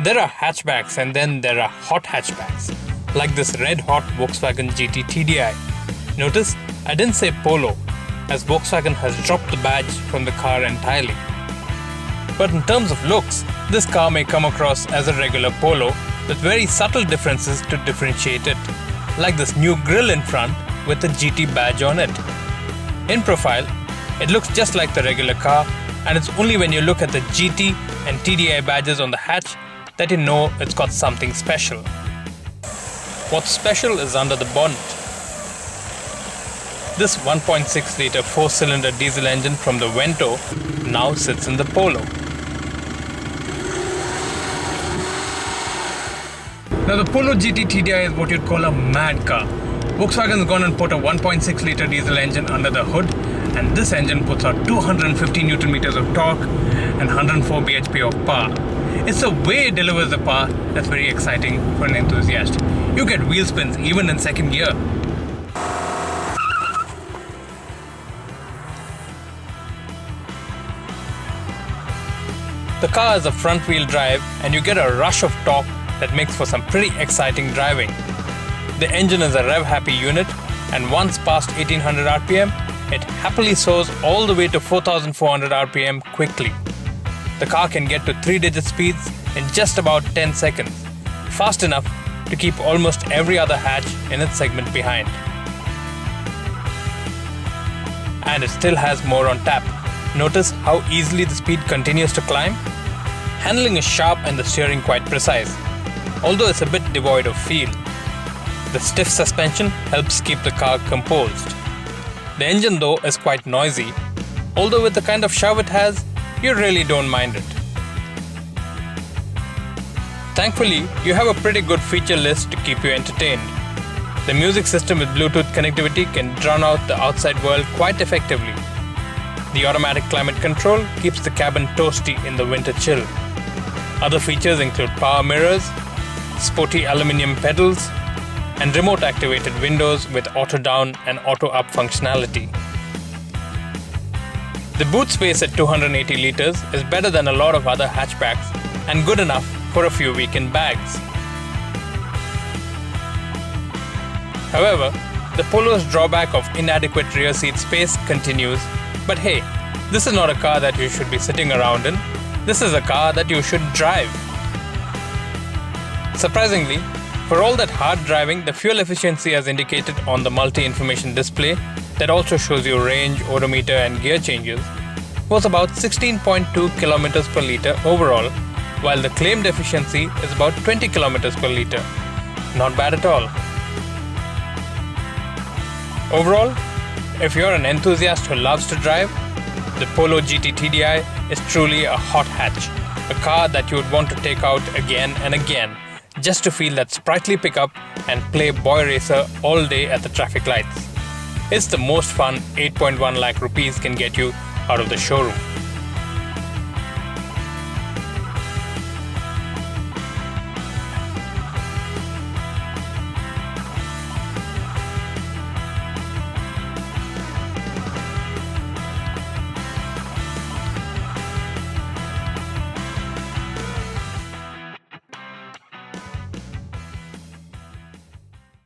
There are hatchbacks and then there are hot hatchbacks, like this red-hot Volkswagen GT TDI. Notice I didn't say Polo, as Volkswagen has dropped the badge from the car entirely. But in terms of looks, this car may come across as a regular Polo with very subtle differences to differentiate it, like this new grille in front with the GT badge on it. In profile, it looks just like the regular car, and it's only when you look at the GT and TDI badges on the hatch that you know it's got something special. What's special is under the bonnet. This 1.6 litre 4-cylinder diesel engine from the Vento now sits in the Polo. Now the Polo GT TDI is what you'd call a mad car. Volkswagen's gone and put a 1.6 litre diesel engine under the hood, and this engine puts out 250 Nm of torque and 104 bhp of power. It's the way it delivers the power that's very exciting for an enthusiast. You get wheel spins even in second gear. The car has a front wheel drive and you get a rush of torque that makes for some pretty exciting driving. The engine is a rev-happy unit, and once past 1800 RPM, it happily soars all the way to 4400 RPM quickly. The car can get to 3-digit speeds in just about 10 seconds, fast enough to keep almost every other hatch in its segment behind. And it still has more on tap. Notice how easily the speed continues to climb? Handling is sharp and the steering quite precise, although it's a bit devoid of feel. The stiff suspension helps keep the car composed. The engine though is quite noisy, although with the kind of shove it has, you really don't mind it. Thankfully, you have a pretty good feature list to keep you entertained. The music system with Bluetooth connectivity can drown out the outside world quite effectively. The automatic climate control keeps the cabin toasty in the winter chill. Other features include power mirrors, sporty aluminium pedals, and remote activated windows with auto down and auto up functionality. The boot space at 280 litres is better than a lot of other hatchbacks and good enough for a few weekend bags. However, the Polo's drawback of inadequate rear seat space continues, but hey, this is not a car that you should be sitting around in. This is a car that you should drive. Surprisingly, for all that hard driving, the fuel efficiency as indicated on the multi-information display that also shows you range, odometer and gear changes was about 16.2 km per litre overall, while the claimed efficiency is about 20 km per litre. Not bad at all. Overall, if you're an enthusiast who loves to drive, the Polo GT TDI is truly a hot hatch, a car that you would want to take out again and again, just to feel that sprightly pickup and play boy racer all day at the traffic lights. It's the most fun 8.1 lakh rupees can get you out of the showroom.